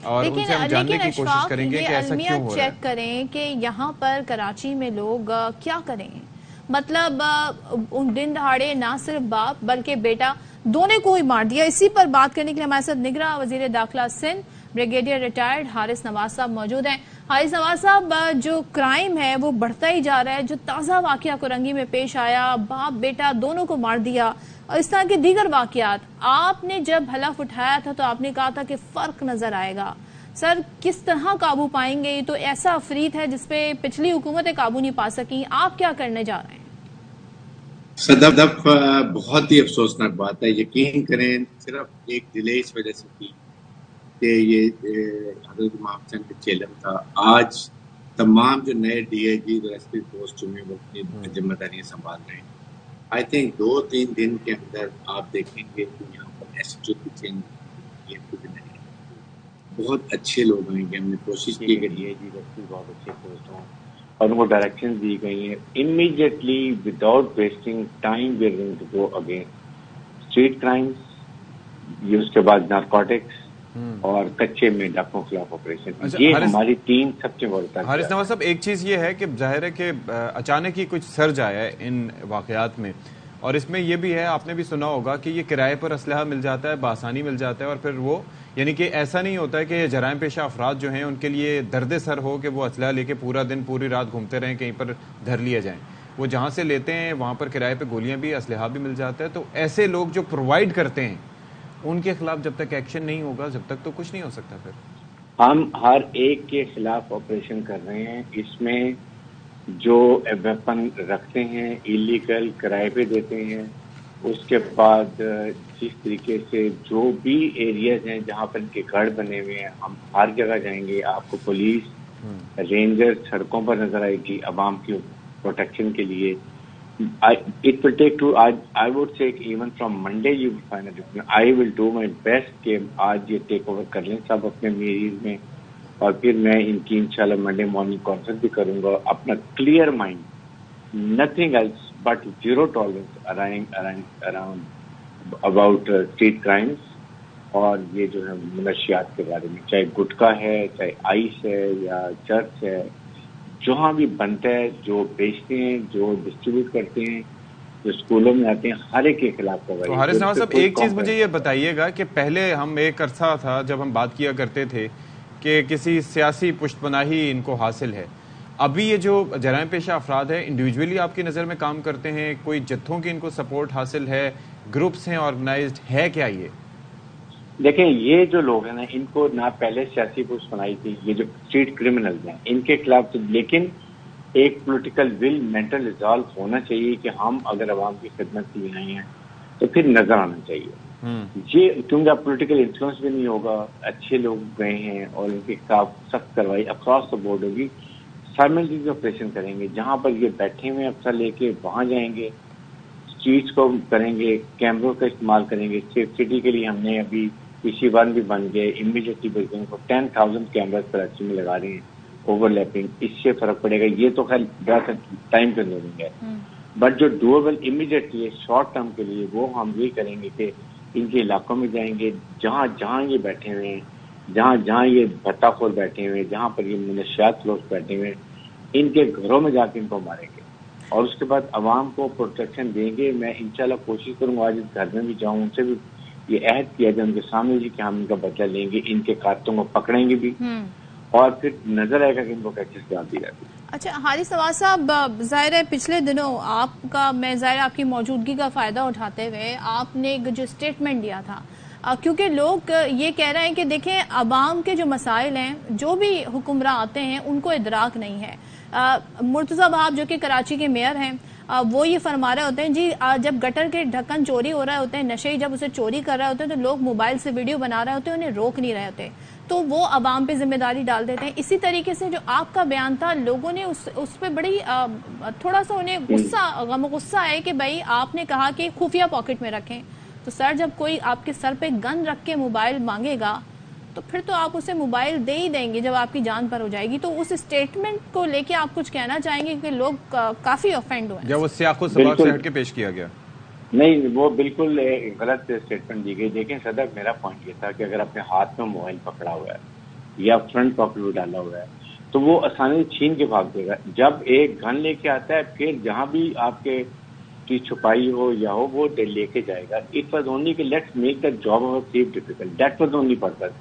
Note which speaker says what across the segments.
Speaker 1: اور ان سے ہم جاننے کی کوشش کریں گے کہ ایسا کیوں ہو رہا ہے۔
Speaker 2: چیک کریں کہ یہاں پر کراچی میں لوگ کیا کریں، مطلب دن دہاڑے نہ صرف باپ بلکہ بیٹا دونوں کو ہی مار دیا۔ اسی پر بات کرنے کے لیے ہمارے ساتھ نگراں وزیر داخلہ سندھ بریگیڈیئر ریٹائرڈ حارث نواز صاحب موجود ہیں۔ حارث نواز صاحب، جو کرائم ہے وہ بڑھتا ہی جا رہا ہے، جو تازہ واقعہ کرنگی میں پیش آیا، باپ بیٹا دونوں کو مار دیا اور اس طرح کے دیگر واقعات، آپ نے جب حلف اٹھایا تھا تو آپ نے کہا تھا کہ فرق نظر آئے گا۔ سر، کس طرح قابو پائیں گے؟ یہ تو ایسا افریت ہے جس پہ پچھلی حکومتیں قابو نہیں پا سکیں، آپ کیا کرنے جا رہے ہیں؟
Speaker 3: صدف، بہت ہی افسوسناک بات ہے، یقین کریں صرف ایک ڈیلے اس وجہ سے تھی کہ یہ حضرت امام حسین کا چیلم تھا۔ آج تمام جو نئے ڈی آئی جی اور ایس پی پوسٹ ہوئے وہ اپنی ذمہ داریاں سنبھال رہے ہیں۔ آئی تھنک 2-3 دن کے اندر آپ دیکھیں گے کہ یہاں پر ایس ایچ او کی چینج نہیں، بہت اچھے لوگ آئیں گے۔ ہم نے کوشش کی کہ ڈی آئی جی ایس بہت اچھے پوسٹ ہوں اور ان کو ڈائریکشن دی گئی ہیں۔ Immediately without wasting time we are going to go against street crimes, یہ اس کے بعد نارکوٹکس اور کچے میں ڈاکوں خلاف آپریشن۔ یہ ہماری ٹیم سب سے بڑا۔
Speaker 1: حارث نواز صاحب، ایک چیز یہ ہے کہ ظاہر ہے کہ اچانک ہی کچھ سرج آیا ہے ان واقعات میں، اور اس میں یہ بھی ہے، آپ نے بھی سنا ہوگا کہ یہ کرائے پر اسلحہ مل جاتا ہے، بآسانی مل جاتا ہے، اور پھر وہ یعنی کہ ایسا نہیں ہوتا ہے کہ جرائم پیشہ افراد جو ہیں ان کے لیے درد سر ہو کہ وہ اسلحہ لے کے پورا دن پوری رات گھومتے رہیں کہیں پر دھر لیے جائیں۔ وہ جہاں سے لیتے ہیں وہاں پر کرائے پہ گولیاں بھی اسلحہ بھی مل جاتا ہے۔ تو ایسے لوگ جو پرووائڈ کرتے ہیں ان کے خلاف جب تک ایکشن نہیں ہوگا جب تک تو کچھ نہیں ہو سکتا۔ پھر
Speaker 3: ہم ہر ایک کے خلاف آپریشن کر رہے ہیں۔ اس میں جو ویپن رکھتے ہیں ایلیگل کرائے پہ دیتے ہیں، اس کے بعد جس طریقے سے جو بھی ایریاز ہیں جہاں پر ان کے گھر بنے ہوئے ہیں، ہم ہر جگہ جائیں گے۔ آپ کو پولیس رینجر سڑکوں پر نظر آئے گی عوام کی پروٹیکشن کے لیے۔ It will take to, I would say even from Monday you will find a difference. I will do my best کہ آج یہ ٹیک اوور کر لیں سب اپنے میریز میں، اور پھر میں ان کی انشاءاللہ منڈے مارننگ کانفرنس بھی کروں گا۔ اپنا clear mind, nothing else but zero tolerance around about street crimes اور یہ جو ہے منشیات کے بارے میں، چاہے گٹکا ہے، چاہے آئس ہے یا چرس ہے، جہاں بھی بنتا ہے، جو بیچتے ہیں، جو ڈسٹریبیوٹ کرتے ہیں، جو اسکولوں میں آتے ہیں، ہر ایک کے خلاف کارروائی۔
Speaker 1: تو حارث نواز صاحب، ایک چیز مجھے یہ بتائیے گا کہ پہلے ہم ایک عرصہ تھا جب ہم بات کیا کرتے تھے کہ کسی سیاسی پشت پناہی ان کو حاصل ہے، ابھی یہ جو جرائم پیشہ افراد ہیں انڈیویجولی آپ کی نظر میں کام کرتے ہیں، کوئی جتھوں کی ان کو سپورٹ حاصل ہے، گروپس ہیں آرگنائزڈ ہے کیا؟ یہ
Speaker 3: دیکھیں، یہ جو لوگ ہیں نا، ان کو نہ پہلے سیاسی پوسٹ بنائی تھی، یہ جو اسٹریٹ کرمنلز ہیں ان کے خلاف، لیکن ایک پولیٹیکل ول، مینٹل ریزالو ہونا چاہیے کہ ہم اگر عوام کی خدمت کے لیے آئے ہیں تو پھر نظر آنا چاہیے۔ یہ کیونکہ اب پولیٹیکل انفلوئنس بھی نہیں ہوگا، اچھے لوگ گئے ہیں اور ان کے خلاف سخت کارروائی اکراس دا بورڈ ہوگی۔ سائملٹینیس آپریشن کریں گے، جہاں پر یہ بیٹھے ہوئے افسر لے کے وہاں جائیں گے، اسٹریٹس کو کریں گے، کیمروں کا استعمال کریں گے۔ سیف سٹی کے لیے ہم نے ابھی PC1 بھی بن گئے، امیڈیٹلی بلکہ 10,000 کیمراز کراچی میں لگا رہے ہیں، اوور لیپنگ، اس سے فرق پڑے گا۔ یہ تو خیر بہت ٹائم کنزیومنگ ہے، بٹ جو ڈویبل امیڈیٹلی ہے شارٹ ٹرم کے لیے، وہ ہم یہ کریں گے کہ ان کے علاقوں میں جائیں گے، جہاں جہاں یہ بیٹھے ہوئے ہیں، جہاں جہاں یہ بھٹا خور بیٹھے ہوئے ہیں، جہاں پر یہ منشیات لوگ بیٹھے ہوئے ہیں، ان کے گھروں میں جا کے ان کو ماریں گے اور اس کے بعد عوام کو پروٹیکشن دیں گے۔ میں انشاءاللہ کوشش کروں گا آج اس گھر میں بھی جاؤں، ان سے بھی یہ عہد کیا جائے ان کے سامنے جی کہ ہم ان کا بدلہ لیں گے، ان کے قاتلوں کو پکڑیں گے بھی، اور پھر نظر آئے گا کہ ان کو کیسے سزا دی جاتی ہے۔
Speaker 2: اچھا حارث نواز صاحب، ظاہر ہے پچھلے دنوں آپ کا، میں ظاہر آپ کی موجودگی کا فائدہ اٹھاتے ہوئے آپ نے جو اسٹیٹمنٹ دیا تھا، کیونکہ لوگ یہ کہہ رہے ہیں کہ دیکھیں عوام کے جو مسائل ہیں، جو بھی حکمراں آتے ہیں ان کو ادراک نہیں ہے۔ مرتضیٰ بہاب جو کہ کراچی کے میئر ہیں، وہ یہ فرما رہے ہوتے ہیں جی جب گٹر کے ڈھکن چوری ہو رہے ہوتے ہیں، نشے جب اسے چوری کر رہے ہوتے ہیں تو لوگ موبائل سے ویڈیو بنا رہے ہوتے ہیں، انہیں روک نہیں رہے ہوتے، تو وہ عوام پہ ذمہ داری ڈال دیتے ہیں۔ اسی طریقے سے جو آپ کا بیان تھا، لوگوں نے اس پہ بڑی تھوڑا سا انہیں غم و غصہ ہے کہ بھائی آپ نے کہا کہ خفیہ پاکٹ میں رکھیں، تو سر جب کوئی آپ کے سر پہ گن رکھ کے موبائل مانگے گا تو پھر تو آپ اسے موبائل دے ہی دیں گے جب آپ کی جان پر ہو جائے گی۔ تو اس اسٹیٹمنٹ کو لے کے آپ کچھ کہنا چاہیں گے کہ لوگ کافی افینڈ ہوئے ہیں؟
Speaker 1: یا وہ سیاق و سباق سے ہٹ کے پیش کیا گیا؟
Speaker 3: نہیں، وہ بالکل غلط اسٹیٹمنٹ دی گئی۔ دیکھیں صدر، میرا پوائنٹ یہ تھا کہ اگر اپنے ہاتھ میں موبائل پکڑا ہوا ہے یا فرنٹ پاکٹ میں ڈالا ہوا ہے تو وہ آسانی سے چھین کے بھاگ دے گا. جب ایک گن لے کے آتا ہے پھر جہاں بھی آپ کے کی چھپائی ہو یا ہو وہ لے کے جائے گا. اٹ واز اونلی کہ let's make the job of تھیف difficult, that was only purpose.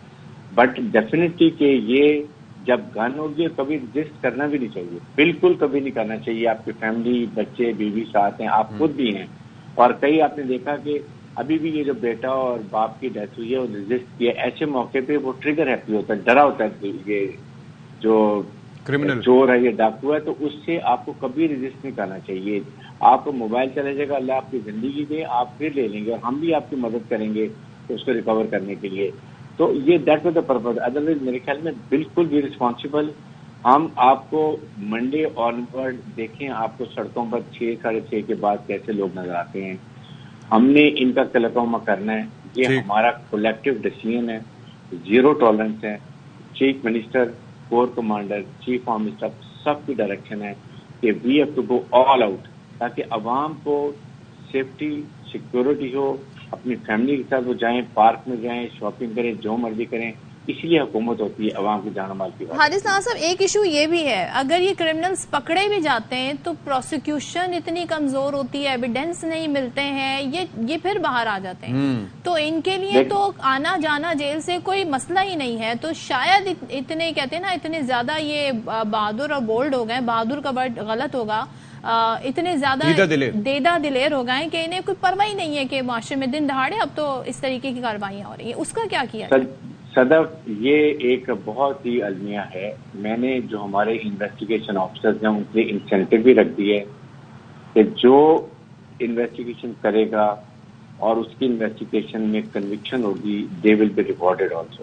Speaker 3: But definitely کہ یہ جب گن ہوگی کبھی رجسٹ کرنا بھی نہیں چاہیے, بالکل کبھی نہیں کرنا چاہیے. آپ کی فیملی, بچے, بیوی ساتھ ہیں, آپ خود بھی ہیں, اور کئی آپ نے دیکھا کہ ابھی بھی یہ جو بیٹا اور باپ کی ڈیتھ ہوئی ہے اور رجسٹ کیا, ایسے موقع پہ وہ ٹریگر ہیپی ہوتا ہے, ڈرا ہوتا ہے یہ جو
Speaker 1: کرمنل
Speaker 3: چور ہے, یہ ڈاکو ہے, تو اس سے آپ کو کبھی رجسٹ نہیں کرنا چاہیے. آپ کو موبائل چلے جائے گا, اللہ آپ کی زندگی دے, آپ پھر لے لیں گے اور ہم بھی آپ کی مدد کریں گے اس کو ریکور کرنے کے لیے. تو یہ that was the purpose. Otherwise میرے خیال میں بالکل بھی رسپانسبل. ہم آپ کو منڈے آن ورڈ دیکھیں, آپ کو سڑکوں پر 6 ساڑھے 6 کے بعد کیسے لوگ نظر آتے ہیں. ہم نے ان کا قلقمہ کرنا ہے, یہ ہمارا کولیکٹیو ڈیسیژن ہے, زیرو ٹالرنس ہے. Chief minister, corps commander, chief of staff سب کی ڈائریکشن ہے کہ we have to go all out تاکہ عوام کو سیفٹی سیکورٹی ہو, اپنی فیملی کے ساتھ وہ جائیں, پارک میں جائیں, شاپنگ کریں, جو مرضی کریں. اس لیے حکومت ہوتی ہے عوام کی جان و مال کی بات.
Speaker 2: حارث نواز صاحب, ایک ایشو یہ بھی ہے, اگر یہ کرمنلز پکڑے بھی جاتے ہیں تو پروسیکیوشن اتنی کمزور ہوتی ہے, ایویڈنس نہیں ملتے ہیں, یہ پھر باہر آ جاتے ہیں, تو ان کے لیے تو آنا جانا جیل سے کوئی مسئلہ ہی نہیں ہے. تو شاید اتنے کہتے ہیں نا, اتنے زیادہ یہ بہادر اور بولڈ ہو گئے, بہادر کا ورڈ غلط ہوگا, اتنے زیادہ دیدہ دلیر ہو گئے کہ انہیں کوئی پرواہ نہیں ہے کہ معاشرے میں دن دہاڑے اب تو اس طریقے کی کاروائیاں ہو رہی ہیں. اس کا کیا کیا ہے؟
Speaker 3: صدف, یہ ایک بہت ہی المیہ ہے. میں نے جو ہمارے انویسٹیگیشن آفیسرز ہیں ان کے انسینٹو بھی رکھ دی ہے کہ جو انویسٹیگیشن کرے گا اور اس کی انویسٹیگیشن میں کنوکشن ہوگی, دے ول بی ریوارڈیڈ آلسو.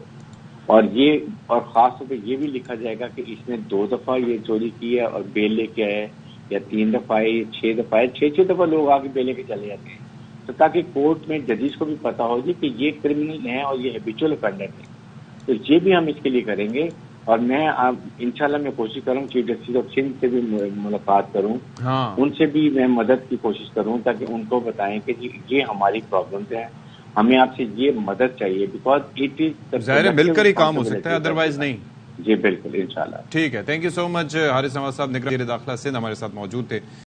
Speaker 3: اور خاص طور پہ یہ بھی لکھا جائے گا کہ اس نے 2 دفعہ یہ چوری کی ہے اور بیل لے کے آئے, یا 3 دفعہ ہے, 6 دفعہ ہے, 6 دفعہ لوگ آ کے بیل لے کے چلے جاتے ہیں. تو تاکہ کورٹ میں ججز کو بھی پتا ہو جی کہ یہ کرمنل ہیں اور یہ ہیبیچول افینڈر ہیں. تو یہ بھی ہم اس کے لیے کریں گے, اور میں انشاءاللہ میں کوشش کروں چیف جسٹس آف سندھ سے بھی ملاقات کروں, ان سے بھی میں مدد کی کوشش کروں تاکہ ان کو بتائیں کہ جی یہ ہماری پرابلمس ہیں, ہمیں آپ سے یہ مدد چاہیے, بیکاز اٹ از
Speaker 1: ظاہر ہے مل کر ہی کام ہو سکتا ہے, ادروائز نہیں.
Speaker 3: جی بالکل, انشاءاللہ.
Speaker 1: ٹھیک ہے, تھینک یو سو مچ. حارث نواز صاحب, نگراں وزیر داخلہ سندھ ہمارے ساتھ موجود تھے.